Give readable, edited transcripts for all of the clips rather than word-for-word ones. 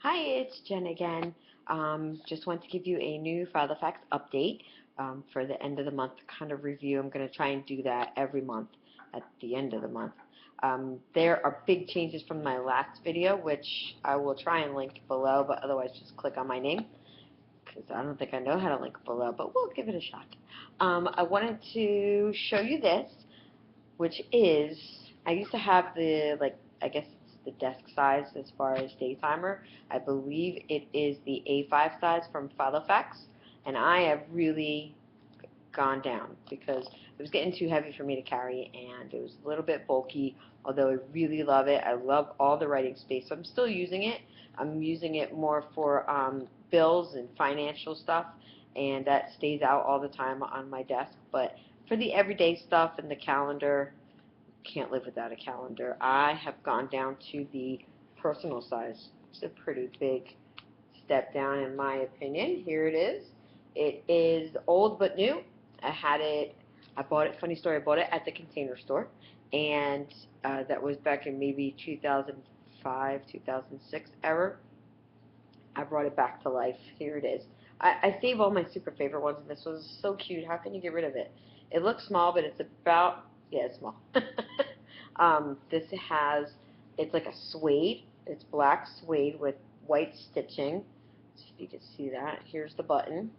Hi, it's Jen again. Just want to give you a new Filofax update for the end of the month kind of review. I'm going to try and do that every month at the end of the month. There are big changes from my last video, which I will try and link below, but otherwise just click on my name because I don't think I know how to link below, but we'll give it a shot. I wanted to show you this, which is, I used to have the, I guess it's the desk size as far as day timer. I believe it is the A5 size from Filofax, and I have really gone down because it was getting too heavy for me to carry, and it was a little bit bulky, although I really love it. I love all the writing space, so I'm still using it. I'm using it more for bills and financial stuff, and that stays out all the time on my desk, but for the everyday stuff and the calendar, can't live without a calendar. I have gone down to the personal size. It's a pretty big step down in my opinion. Here it is. It is old but new. I bought it, funny story, I bought it at the Container Store, and that was back in maybe 2005, 2006 era. I brought it back to life. Here it is. I save all my super favorite ones, and this was so cute. How can you get rid of it? It looks small, but it's about, yeah, it's small. This has, it's like a suede. It's black suede with white stitching. So if you can see that, here's the button.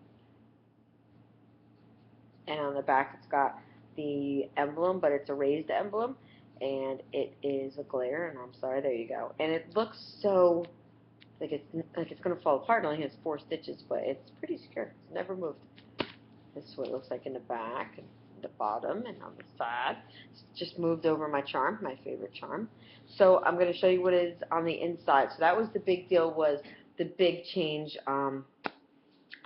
And on the back it's got the emblem, but it's a raised emblem. And it is a glare, and I'm sorry, there you go. And it looks so like it's gonna fall apart. It only has 4 stitches, but it's pretty secure. It's never moved. This is what it looks like in the back and the bottom and on the side. It's just moved over my charm, my favorite charm. So I'm going to show you what is on the inside. So that was the big deal, was the big change.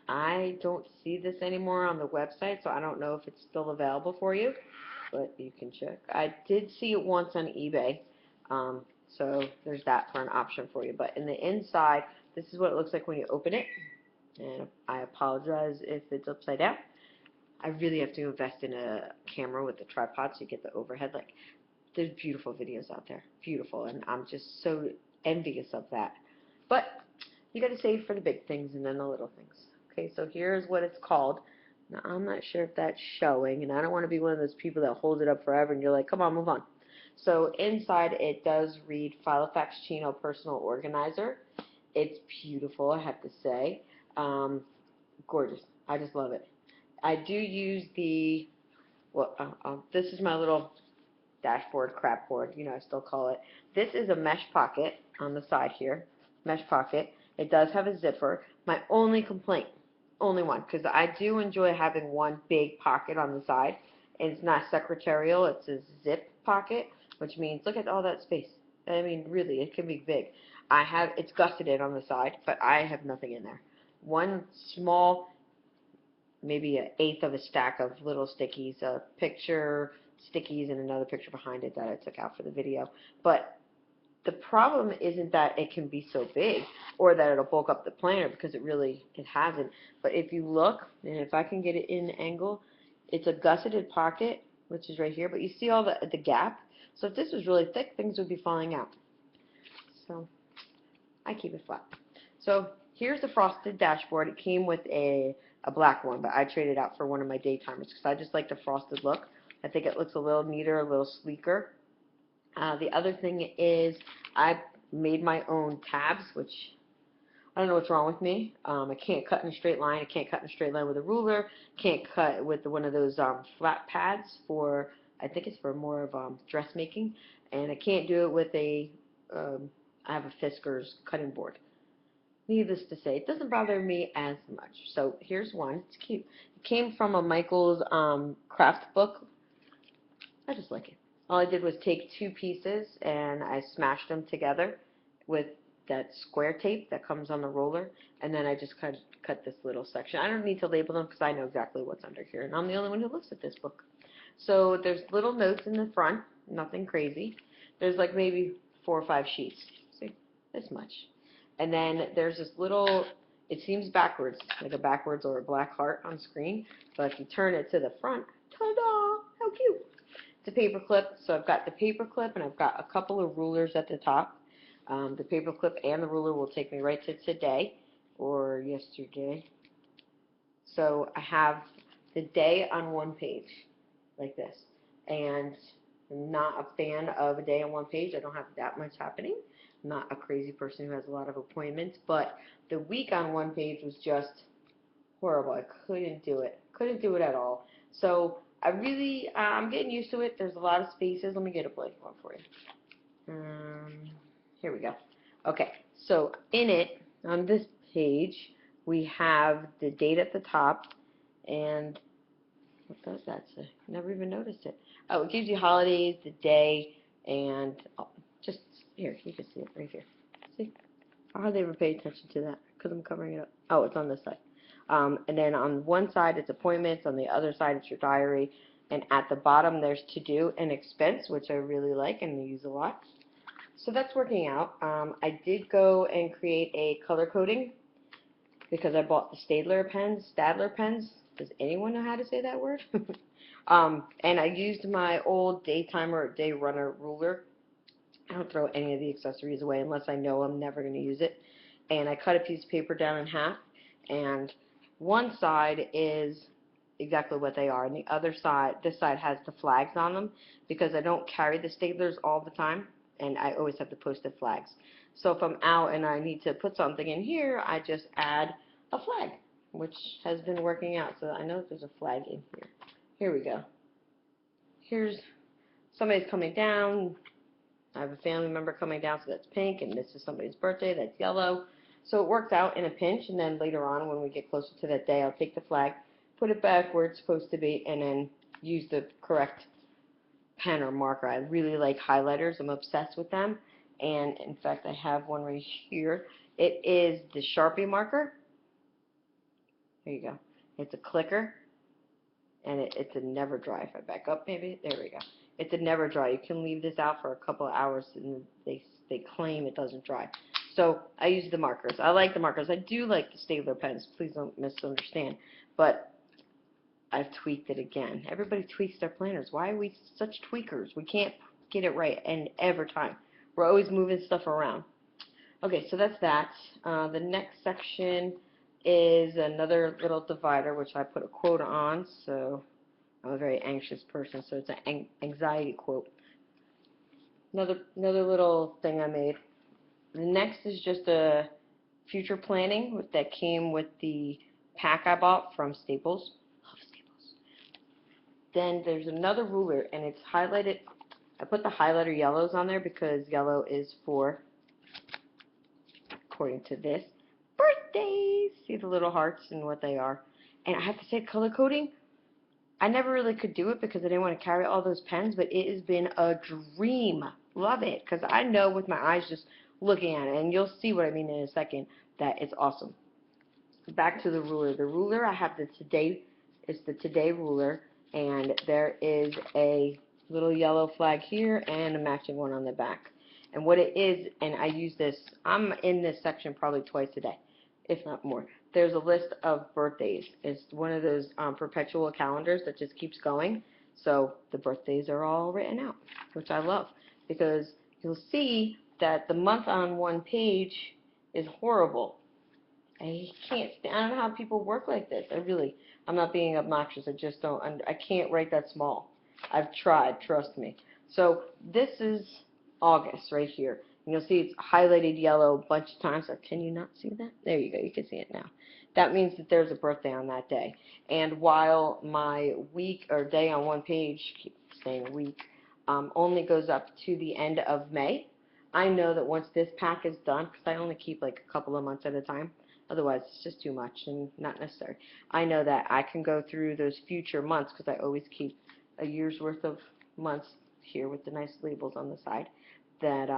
I don't see this anymore on the website, so I don't know if it's still available for you, but you can check. I did see it once on eBay, so there's that for an option for you. But in the inside, this is what it looks like when you open it, and I apologize if it's upside down. I really have to invest in a camera with a tripod so you get the overhead. Like, there's beautiful videos out there, beautiful, and I'm just so envious of that. But you got to save for the big things and then the little things. Okay, so here's what it's called. Now, I'm not sure if that's showing, and I don't want to be one of those people that hold it up forever and you're like, come on, move on. So inside it does read Filofax Chino Personal Organizer. It's beautiful, I have to say. Gorgeous. I just love it. I do use the, well, this is my little dashboard, crap board, I still call it. This is a mesh pocket on the side here, mesh pocket. It does have a zipper. My only complaint, only one, because I do enjoy having one big pocket on the side, and it's not secretarial, it's a zip pocket, which means, look at all that space. I mean, really, it can be big. It's gusseted in on the side, but I have nothing in there. One small, maybe an eighth of a stack of little stickies, a picture, stickies, and another picture behind it that I took out for the video. But the problem isn't that it can be so big or that it'll bulk up the planner, because it hasn't. But if you look, and if I can get it in the angle, it's a gusseted pocket, which is right here, but you see all the gap? So if this was really thick, things would be falling out. So I keep it flat. So here's the frosted dashboard. It came with a black one, but I traded out for one of my daytimers because I just like the frosted look. I think it looks a little neater, a little sleeker. The other thing is I made my own tabs, which I don't know what's wrong with me. I can't cut in a straight line. I can't cut in a straight line with a ruler. Can't cut with one of those flat pads for, I think it's for more of dressmaking. And I can't do it with I have a Fiskars cutting board. Needless to say, it doesn't bother me as much. So here's one. It's cute. It came from a Michael's craft book. I just like it. All I did was take 2 pieces and I smashed them together with that square tape that comes on the roller, and then I just cut this little section. I don't need to label them because I know exactly what's under here, and I'm the only one who looks at this book. So there's little notes in the front, nothing crazy. There's like maybe 4 or 5 sheets. See, this much. And then there's this little, it seems backwards, like a backwards or a black heart on screen, but if you turn it to the front, ta-da, how cute. It's a paper clip, so I've got the paper clip and I've got a couple of rulers at the top. The paper clip and the ruler will take me right to today or yesterday. So I have the day on one page, like this. And I'm not a fan of a day on one page. I don't have that much happening. I'm not a crazy person who has a lot of appointments. But the week on one page was just horrible. I couldn't do it. Couldn't do it at all. So I'm getting used to it. There's a lot of spaces. Let me get a blank one for you. Here we go. Okay, so in it, on this page, we have the date at the top, and what does that say? Never even noticed it. Oh, it gives you holidays, the day, and just here, you can see it right here. See? I hardly ever pay attention to that because I'm covering it up. Oh, it's on this side. And then on one side it's appointments, on the other side it's your diary, and at the bottom there's to do and expense, which I really like and use a lot. So that's working out. I did go and create a color coding because I bought the Stadler pens. Does anyone know how to say that word? And I used my old day timer or day runner ruler. I don't throw any of the accessories away unless I know I'm never going to use it. And I cut a piece of paper down in half, and one side is exactly what they are, and the other side, this side has the flags on them because I don't carry the staplers all the time, and I always have the posted flags. So if I'm out and I need to put something in here, I just add a flag, which has been working out. So I know there's a flag in here. Here we go. Here's somebody's coming down. I have a family member coming down, so that's pink, and this is somebody's birthday, that's yellow. So it works out in a pinch, and then later on when we get closer to that day, I'll take the flag, put it back where it's supposed to be, and then use the correct pen or marker. I really like highlighters. I'm obsessed with them, and in fact I have one right here. It is the Sharpie marker. There you go. It's a clicker, and it's a never dry. If I back up maybe, there we go. It's a never dry. You can leave this out for a couple of hours and they claim it doesn't dry. So I use the markers. I like the markers. I do like the Stadler pens. Please don't misunderstand. But I've tweaked it again. Everybody tweaks their planners. Why are we such tweakers? We can't get it right and every time. We're always moving stuff around. Okay, so that's that. The next section is another little divider, which I put a quote on. So I'm a very anxious person, so it's an anxiety quote. Another little thing I made. The next is just a future planning that came with the pack I bought from Staples. Love Staples. Then there's another ruler, and it's highlighted. I put the highlighter yellows on there because yellow is for, according to this, birthdays. See the little hearts and what they are. And I have to say, color coding, I never really could do it because I didn't want to carry all those pens, but it has been a dream. Love it, because I know with my eyes just looking at it, and you'll see what I mean in a second, that it's awesome. Back to the ruler. The ruler, I have it's the Today ruler, and there is a little yellow flag here and a matching one on the back. And what it is, and I use this, I'm in this section probably twice a day, if not more. There's a list of birthdays. It's one of those perpetual calendars that just keeps going. So the birthdays are all written out, which I love, because you'll see that the month on one page is horrible. I can't stand, I don't know how people work like this. I'm not being obnoxious. I just don't, I can't write that small. I've tried, trust me. So this is August right here. And you'll see it's highlighted yellow a bunch of times. Can you not see that? There you go. You can see it now. That means that there's a birthday on that day. And while my week or day on one page, keep saying week, only goes up to the end of May, I know that once this pack is done, because I only keep like a couple of months at a time, otherwise it's just too much and not necessary. I know that I can go through those future months because I always keep a year's worth of months here with the nice labels on the side, that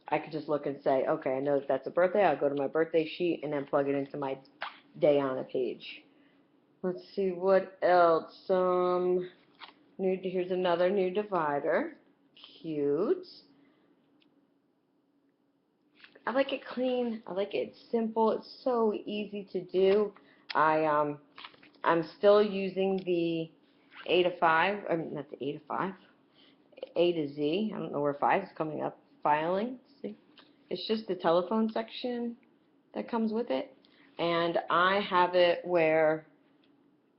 I could just look and say, okay, I know that that's a birthday. I'll go to my birthday sheet and then plug it into my day on a page. Let's see what else. Here's another new divider. Cute. I like it clean. I like it simple. It's so easy to do. I'm still using the A to 5. Not the A to 5. A to Z. I don't know where 5 is coming up. Filing. See? It's just the telephone section that comes with it. And I have it where,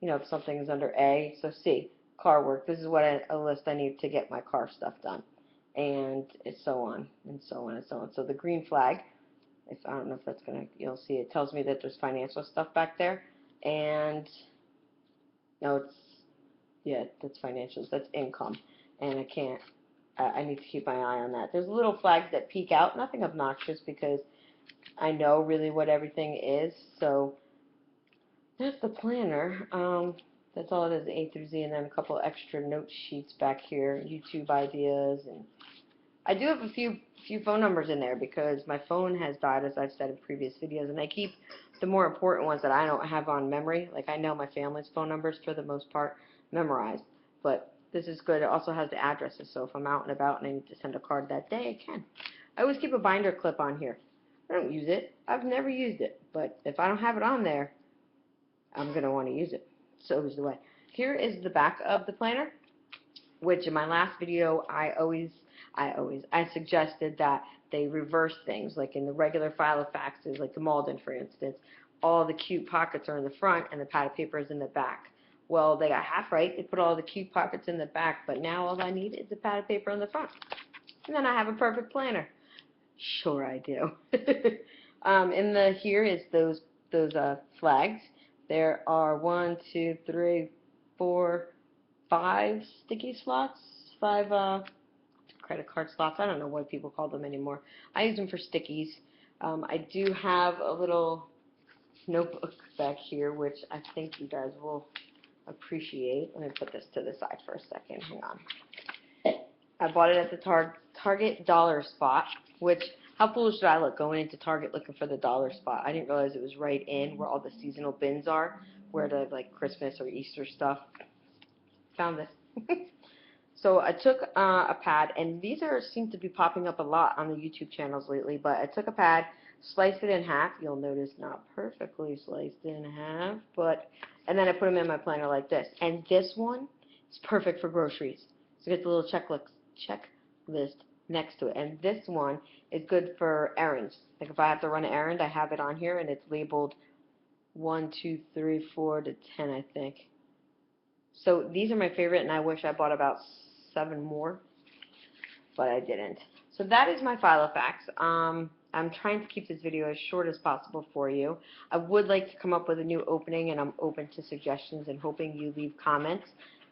if something's under A, so C, car work. This is what a list I need to get my car stuff done. And it's so on and so on and so on. So the green flag, if I don't know if that's you'll see it tells me that there's financial stuff back there. And no, yeah, that's financials, that's income. And I need to keep my eye on that. There's little flags that peek out, nothing obnoxious because I know really what everything is. So that's the planner. That's all it is, A through Z, and then a couple extra note sheets back here, YouTube ideas, and I do have a few phone numbers in there because my phone has died, as I've said in previous videos, and I keep the more important ones that I don't have on memory. Like I know my family's phone numbers for the most part memorized, but this is good. It also has the addresses, so if I'm out and about and I need to send a card that day, I can. I always keep a binder clip on here. I don't use it. I've never used it, but if I don't have it on there, I'm going to want to use it. So is the way. Here is the back of the planner, which in my last video I suggested that they reverse things, like in the regular Filofaxes, like the Malden for instance, all the cute pockets are in the front and the pad of paper is in the back. Well, they got half right. They put all the cute pockets in the back, but now all I need is a pad of paper in the front. And then I have a perfect planner. Sure I do. Here is those flags. There are 1, 2, 3, 4, 5 sticky slots, 5 credit card slots. I don't know what people call them anymore. I use them for stickies. I do have a little notebook back here, which I think you guys will appreciate. Let me put this to the side for a second. Hang on. I bought it at the Target dollar spot, which, how foolish did I look going into Target looking for the dollar spot? I didn't realize it was right in where all the seasonal bins are, where the like Christmas or Easter stuff. Found this. So I took a pad, and these seem to be popping up a lot on the YouTube channels lately, but I took a pad, sliced it in half. You'll notice not perfectly sliced in half, and then I put them in my planner like this. And this one is perfect for groceries. So get the little checklist next to it. And this one is good for errands. Like if I have to run an errand, I have it on here, and it's labeled 1, 2, 3, 4 to 10, I think. So these are my favorite, and I wish I bought about 7 more, but I didn't. So that is my Filofax. I'm trying to keep this video as short as possible for you. I would like to come up with a new opening, and I'm open to suggestions and hoping you leave comments.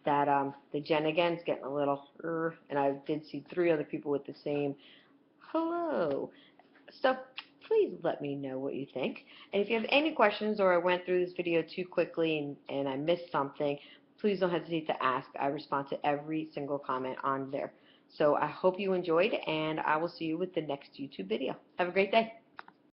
That the Jen again is getting a little, and I did see 3 other people with the same hello. So please let me know what you think. And if you have any questions or I went through this video too quickly and I missed something, please don't hesitate to ask. I respond to every single comment on there. So I hope you enjoyed, and I will see you with the next YouTube video. Have a great day.